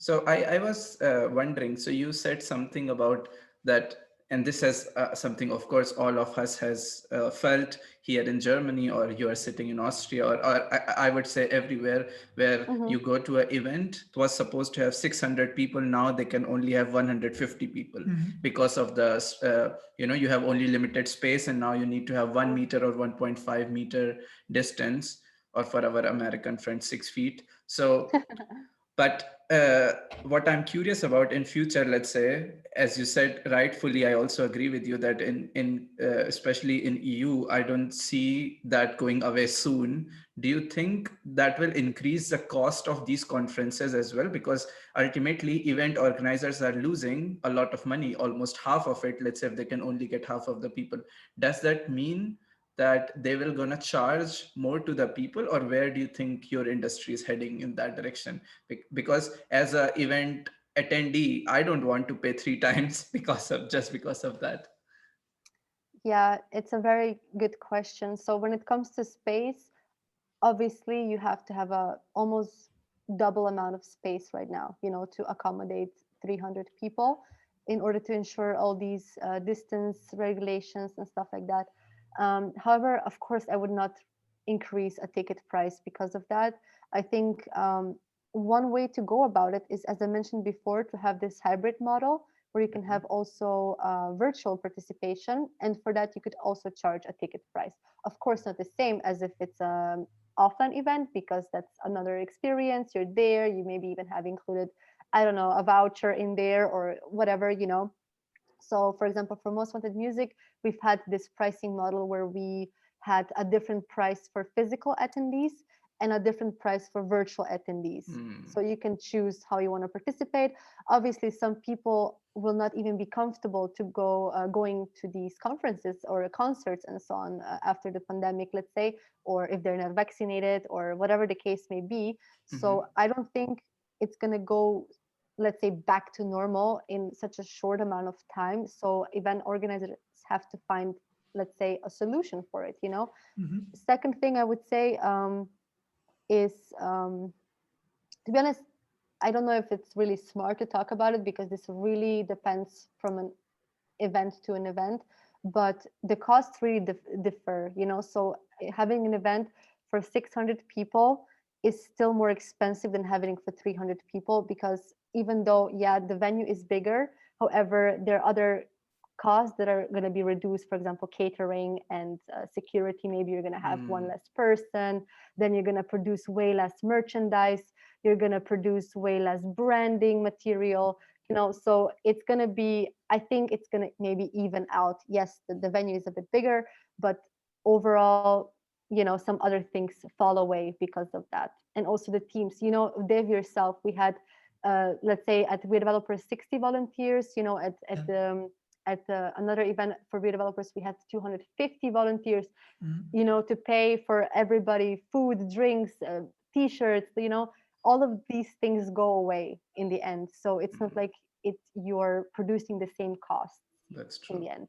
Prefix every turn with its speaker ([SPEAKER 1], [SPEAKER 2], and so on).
[SPEAKER 1] So I was wondering, so you said something about that, and this is something, of course, all of us has felt here in Germany, or you are sitting in Austria, or I would say everywhere where
[SPEAKER 2] Mm-hmm.
[SPEAKER 1] you go to an event. It was supposed to have 600 people. Now they can only have 150 people because of the, you have only limited space, and now you need to have 1 meter or 1.5 meter distance, or for our American friends, 6 feet. So but what I'm curious about in future, let's say, as you said rightfully, I also agree with you that in especially in EU, I don't see that going away soon. Do you think that will increase the cost of these conferences as well? Because ultimately event organizers are losing a lot of money, almost half of it. Let's say if they can only get half of the people, does that mean that they will gonna charge more to the people, or where do you think your industry is heading in that direction? Because as a event attendee, I don't want to pay three times because of that.
[SPEAKER 2] Yeah, it's a very good question. So when it comes to space, obviously you have to have a almost double amount of space right now, to accommodate 300 people in order to ensure all these distance regulations and stuff like that. However, of course, I would not increase a ticket price because of that. I think one way to go about it is, as I mentioned before, to have this hybrid model where you can have also virtual participation, and for that you could also charge a ticket price. Of course, not the same as if it's a offline event, because that's another experience. You're there, you maybe even have included, I don't know, a voucher in there or whatever. So for example, for Most Wanted Music, we've had this pricing model where we had a different price for physical attendees and a different price for virtual attendees.
[SPEAKER 1] Hmm.
[SPEAKER 2] So you can choose how you want to participate. Obviously, some people will not even be comfortable to going to these conferences or concerts and so on after the pandemic, let's say, or if they're not vaccinated or whatever the case may be. So
[SPEAKER 1] Hmm.
[SPEAKER 2] I don't think it's going to go, let's say, back to normal in such a short amount of time. So event organizers have to find, let's say, a solution for it. Second thing I would say is, to be honest, I don't know if it's really smart to talk about it, because this really depends from an event to an event, but the costs really differ. So having an event for 600 people is still more expensive than having it for 300 people, because even though, yeah, the venue is bigger, however, there are other costs that are going to be reduced. For example, catering and security. Maybe you're going to have one
[SPEAKER 1] Hmm.
[SPEAKER 2] less person, then you're going to produce way less merchandise, you're going to produce way less branding material. So it's going to be, I think it's going to maybe even out. Yes, the venue is a bit bigger, but overall, some other things fall away because of that. And also the teams, Dave, yourself, we had let's say at We Developers 60 volunteers. At another event for We Developers, we had 250 volunteers, to pay for everybody food, drinks, t-shirts. All of these things go away in the end, so it's not like you're producing the same costs
[SPEAKER 1] That's
[SPEAKER 2] in
[SPEAKER 1] true.
[SPEAKER 2] the end.